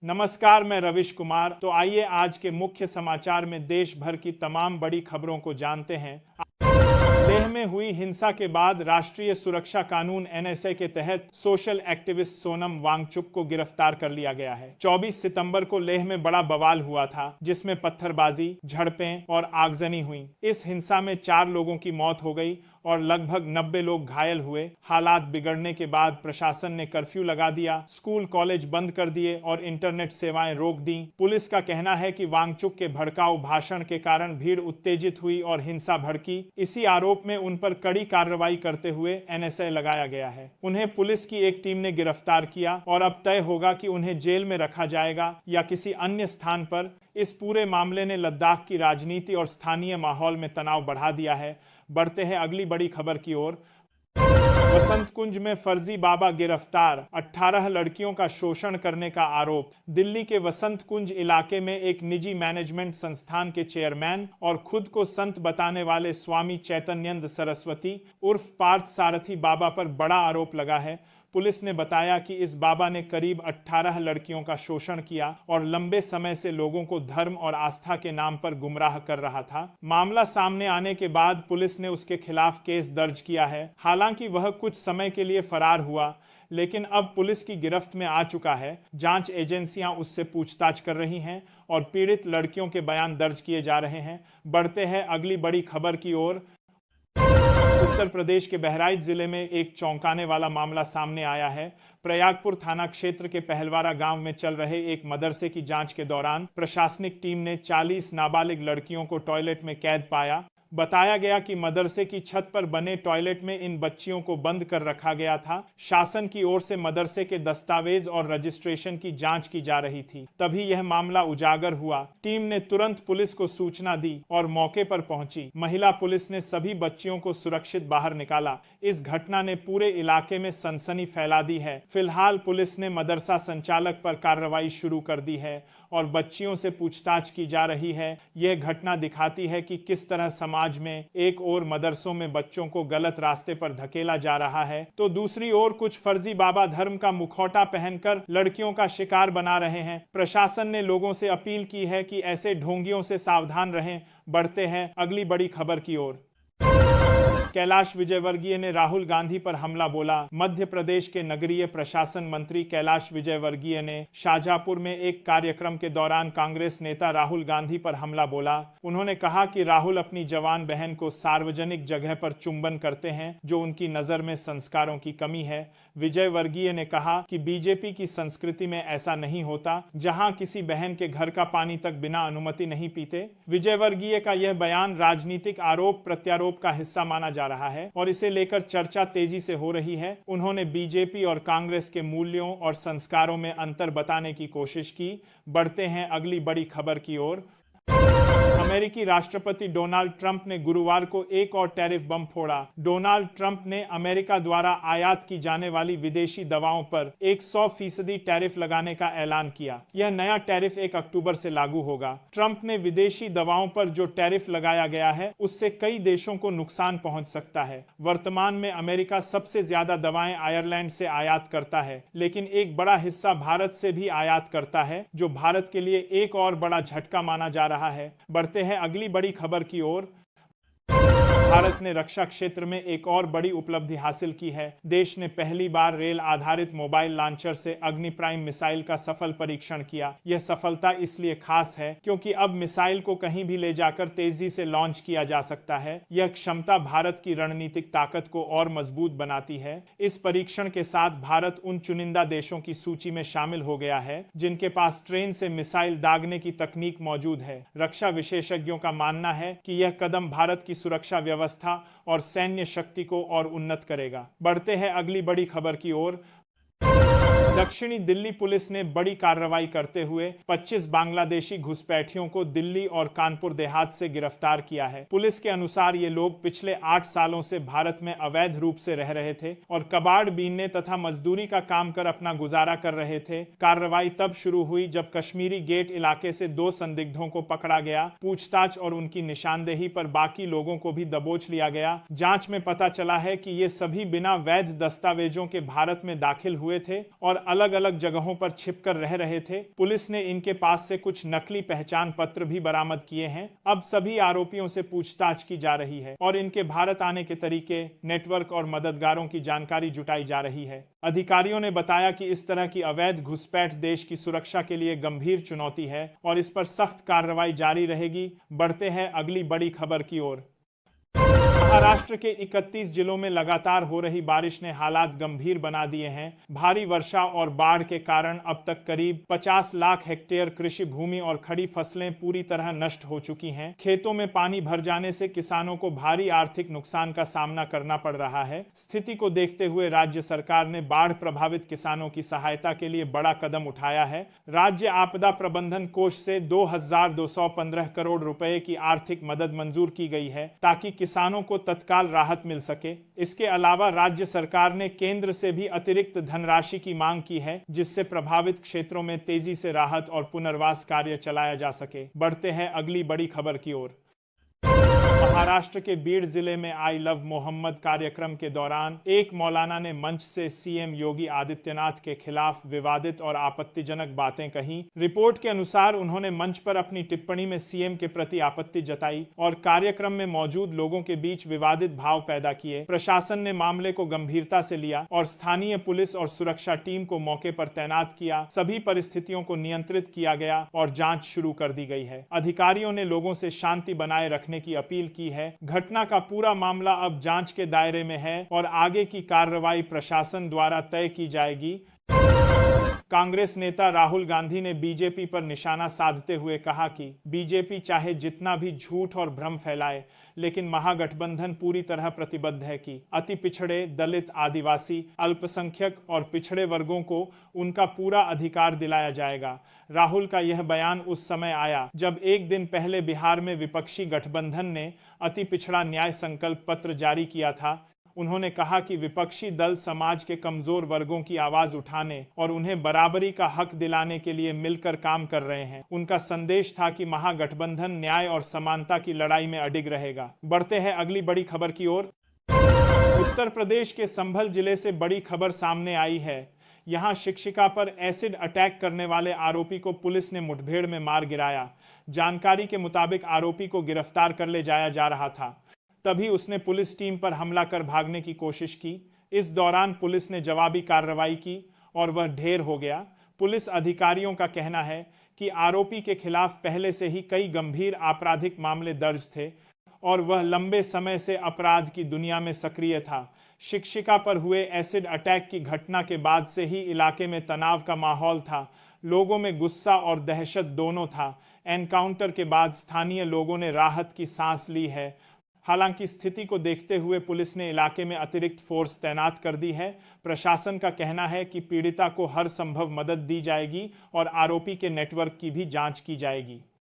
नमस्कार, मैं रविश कुमार। तो आइए आज के मुख्य समाचार में देश भर की तमाम बड़ी खबरों को जानते हैं। लेह में हुई हिंसा के बाद राष्ट्रीय सुरक्षा कानून एनएसए के तहत सोशल एक्टिविस्ट सोनम वांगचुक को गिरफ्तार कर लिया गया है। 24 सितंबर को लेह में बड़ा बवाल हुआ था, जिसमें पत्थरबाजी, झड़पें और आगजनी हुई। इस हिंसा में 4 लोगों की मौत हो गई और लगभग 90 लोग घायल हुए। हालात बिगड़ने के बाद प्रशासन ने कर्फ्यू लगा दिया, स्कूल कॉलेज बंद कर दिए और इंटरनेट सेवाएं रोक दी। पुलिस का कहना है कि वांगचुक के भड़काऊ भाषण के कारण भीड़ उत्तेजित हुई और हिंसा भड़की। इसी आरोप में उन पर कड़ी कार्रवाई करते हुए एनएसए लगाया गया है। उन्हें पुलिस की एक टीम ने गिरफ्तार किया और अब तय होगा कि उन्हें जेल में रखा जाएगा या किसी अन्य स्थान पर। इस पूरे मामले ने लद्दाख की राजनीति और स्थानीय माहौल में तनाव बढ़ा दिया है। बढ़ते हैं अगली बड़ी खबर की ओर। वसंत कुंज में फर्जी बाबा गिरफ्तार, 18 लड़कियों का शोषण करने का आरोप। दिल्ली के वसंत कुंज इलाके में एक निजी मैनेजमेंट संस्थान के चेयरमैन और खुद को संत बताने वाले स्वामी चैतन्यंद सरस्वती उर्फ पार्थ सारथी बाबा पर बड़ा आरोप लगा है। पुलिस ने बताया कि इस बाबा ने करीब 18 लड़कियों का शोषण किया और लंबे समय से लोगों को धर्म और आस्था के नाम पर गुमराह कर रहा था। मामला सामने आने के बाद पुलिस ने उसके खिलाफ केस दर्ज किया है। हालांकि वह कुछ समय के लिए फरार हुआ, लेकिन अब पुलिस की गिरफ्त में आ चुका है। जांच एजेंसियां उससे पूछताछ कर रही हैं और पीड़ित लड़कियों के बयान दर्ज किए जा रहे हैं। बढ़ते हैं अगली बड़ी खबर की ओर। उत्तर प्रदेश के बहराइच जिले में एक चौंकाने वाला मामला सामने आया है। प्रयागपुर थाना क्षेत्र के पहलवारा गांव में चल रहे एक मदरसे की जांच के दौरान प्रशासनिक टीम ने 40 नाबालिग लड़कियों को टॉयलेट में कैद पाया। बताया गया कि मदरसे की छत पर बने टॉयलेट में इन बच्चियों को बंद कर रखा गया था। शासन की ओर से मदरसे के दस्तावेज और रजिस्ट्रेशन की जांच की जा रही थी, तभी यह मामला उजागर हुआ। टीम ने तुरंत पुलिस को सूचना दी और मौके पर पहुंची। महिला पुलिस ने सभी बच्चियों को सुरक्षित बाहर निकाला। इस घटना ने पूरे इलाके में सनसनी फैला दी है। फिलहाल पुलिस ने मदरसा संचालक पर कार्रवाई शुरू कर दी है और बच्चियों से पूछताछ की जा रही है। यह घटना दिखाती है कि किस तरह समाज में एक ओर मदरसों में बच्चों को गलत रास्ते पर धकेला जा रहा है, तो दूसरी ओर कुछ फर्जी बाबा धर्म का मुखौटा पहनकर लड़कियों का शिकार बना रहे हैं। प्रशासन ने लोगों से अपील की है कि ऐसे ढोंगियों से सावधान रहें। बढ़ते हैं अगली बड़ी खबर की ओर। कैलाश विजयवर्गीय ने राहुल गांधी पर हमला बोला। मध्य प्रदेश के नगरीय प्रशासन मंत्री कैलाश विजयवर्गीय ने शाहजहांपुर में एक कार्यक्रम के दौरान कांग्रेस नेता राहुल गांधी पर हमला बोला। उन्होंने कहा कि राहुल अपनी जवान बहन को सार्वजनिक जगह पर चुंबन करते हैं, जो उनकी नजर में संस्कारों की कमी है। विजयवर्गीय ने कहा कि बीजेपी की संस्कृति में ऐसा नहीं होता, जहां किसी बहन के घर का पानी तक बिना अनुमति नहीं पीते। विजयवर्गीय का यह बयान राजनीतिक आरोप प्रत्यारोप का हिस्सा माना जा रहा है और इसे लेकर चर्चा तेजी से हो रही है। उन्होंने बीजेपी और कांग्रेस के मूल्यों और संस्कारों में अंतर बताने की कोशिश की। बढ़ते हैं अगली बड़ी खबर की ओर। अमेरिकी राष्ट्रपति डोनाल्ड ट्रंप ने गुरुवार को एक और टैरिफ बम फोड़ा। डोनाल्ड ट्रंप ने अमेरिका द्वारा आयात की जाने वाली विदेशी दवाओं पर 100% टैरिफ लगाने का ऐलान किया। यह नया टैरिफ 1 अक्टूबर से लागू होगा। ट्रंप ने विदेशी दवाओं पर जो टैरिफ लगाया गया है, उससे कई देशों को नुकसान पहुंच सकता है। वर्तमान में अमेरिका सबसे ज्यादा दवाएं आयरलैंड से आयात करता है, लेकिन एक बड़ा हिस्सा भारत से भी आयात करता है, जो भारत के लिए एक और बड़ा झटका माना जा रहा है। बढ़ते हैं अगली बड़ी खबर की ओर। भारत ने रक्षा क्षेत्र में एक और बड़ी उपलब्धि हासिल की है। देश ने पहली बार रेल आधारित मोबाइल लॉन्चर से अग्नि प्राइम मिसाइल का सफल परीक्षण किया। यह सफलता इसलिए खास है क्योंकि अब मिसाइल को कहीं भी ले जाकर तेजी से लॉन्च किया जा सकता है। यह क्षमता भारत की रणनीतिक ताकत को और मजबूत बनाती है। इस परीक्षण के साथ भारत उन चुनिंदा देशों की सूची में शामिल हो गया है जिनके पास ट्रेन से मिसाइल दागने की तकनीक मौजूद है। रक्षा विशेषज्ञों का मानना है कि यह कदम भारत की सुरक्षा व्यवस्था और सैन्य शक्ति को और उन्नत करेगा। बढ़ते हैं अगली बड़ी खबर की ओर। दक्षिणी दिल्ली पुलिस ने बड़ी कार्रवाई करते हुए 25 बांग्लादेशी घुसपैठियों को दिल्ली और कानपुर देहात से गिरफ्तार किया है। पुलिस के अनुसार ये लोग पिछले 8 सालों से भारत में अवैध रूप से रह रहे थे और कबाड़ बीनने तथा मजदूरी का काम कर अपना गुजारा कर रहे थे। कार्रवाई तब शुरू हुई जब कश्मीरी गेट इलाके से 2 संदिग्धों को पकड़ा गया। पूछताछ और उनकी निशानदेही पर बाकी लोगों को भी दबोच लिया गया। जांच में पता चला है कि ये सभी बिना वैध दस्तावेजों के भारत में दाखिल हुए थे और और अलग अलग जगहों पर छिपकर रह रहे थे। पुलिस ने इनके पास से कुछ नकली पहचान पत्र भी बरामद किए हैं। अब सभी आरोपियों से पूछताछ की जा रही है और इनके भारत आने के तरीके, नेटवर्क और मददगारों की जानकारी जुटाई जा रही है। अधिकारियों ने बताया कि इस तरह की अवैध घुसपैठ देश की सुरक्षा के लिए गंभीर चुनौती है और इस पर सख्त कार्रवाई जारी रहेगी। बढ़ते हैं अगली बड़ी खबर की ओर। महाराष्ट्र के 31 जिलों में लगातार हो रही बारिश ने हालात गंभीर बना दिए हैं। भारी वर्षा और बाढ़ के कारण अब तक करीब 50 लाख हेक्टेयर कृषि भूमि और खड़ी फसलें पूरी तरह नष्ट हो चुकी हैं। खेतों में पानी भर जाने से किसानों को भारी आर्थिक नुकसान का सामना करना पड़ रहा है। स्थिति को देखते हुए राज्य सरकार ने बाढ़ प्रभावित किसानों की सहायता के लिए बड़ा कदम उठाया है। राज्य आपदा प्रबंधन कोष से 2215 करोड़ रुपए की आर्थिक मदद मंजूर की गई है ताकि किसानों को तत्काल राहत मिल सके। इसके अलावा राज्य सरकार ने केंद्र से भी अतिरिक्त धनराशि की मांग की है, जिससे प्रभावित क्षेत्रों में तेजी से राहत और पुनर्वास कार्य चलाया जा सके। बढ़ते हैं अगली बड़ी खबर की ओर। महाराष्ट्र के बीड जिले में आई लव मोहम्मद कार्यक्रम के दौरान एक मौलाना ने मंच से सीएम योगी आदित्यनाथ के खिलाफ विवादित और आपत्तिजनक बातें कही। रिपोर्ट के अनुसार उन्होंने मंच पर अपनी टिप्पणी में सीएम के प्रति आपत्ति जताई और कार्यक्रम में मौजूद लोगों के बीच विवादित भाव पैदा किए। प्रशासन ने मामले को गंभीरता से लिया और स्थानीय पुलिस और सुरक्षा टीम को मौके पर तैनात किया। सभी परिस्थितियों को नियंत्रित किया गया और जांच शुरू कर दी गई है। अधिकारियों ने लोगों से शांति बनाए रखने की अपील की है। घटना का पूरा मामला अब जांच के दायरे में है और आगे की कार्रवाई प्रशासन द्वारा तय की जाएगी। कांग्रेस नेता राहुल गांधी ने बीजेपी पर निशाना साधते हुए कहा कि बीजेपी चाहे जितना भी झूठ और भ्रम फैलाए, लेकिन महागठबंधन पूरी तरह प्रतिबद्ध है कि अति पिछड़े, दलित, आदिवासी, अल्पसंख्यक और पिछड़े वर्गों को उनका पूरा अधिकार दिलाया जाएगा। राहुल का यह बयान उस समय आया जब एक दिन पहले बिहार में विपक्षी गठबंधन ने अति पिछड़ा न्याय संकल्प पत्र जारी किया था। उन्होंने कहा कि विपक्षी दल समाज के कमजोर वर्गों की आवाज उठाने और उन्हें बराबरी का हक दिलाने के लिए मिलकर काम कर रहे हैं। उनका संदेश था कि महागठबंधन न्याय और समानता की लड़ाई में अडिग रहेगा। बढ़ते हैं अगली बड़ी खबर की ओर। उत्तर प्रदेश के संभल जिले से बड़ी खबर सामने आई है। यहां शिक्षिका पर एसिड अटैक करने वाले आरोपी को पुलिस ने मुठभेड़ में मार गिराया। जानकारी के मुताबिक आरोपी को गिरफ्तार कर ले जाया जा रहा था, तभी उसने पुलिस टीम पर हमला कर भागने की कोशिश की। इस दौरान पुलिस ने जवाबी कार्रवाई की और वह ढेर हो गया। पुलिस अधिकारियों का कहना है कि आरोपी के खिलाफ पहले से ही कई गंभीर आपराधिक मामले दर्ज थे और वह लंबे समय से अपराध की दुनिया में सक्रिय था। शिक्षिका पर हुए एसिड अटैक की घटना के बाद से ही इलाके में तनाव का माहौल था। लोगों में गुस्सा और दहशत दोनों था। एनकाउंटर के बाद स्थानीय लोगों ने राहत की सांस ली है। हालांकि स्थिति को देखते हुए पुलिस ने इलाके में अतिरिक्त फोर्स तैनात कर दी है। प्रशासन का कहना है कि पीड़िता को हर संभव मदद दी जाएगी और आरोपी के नेटवर्क की भी जांच की जाएगी।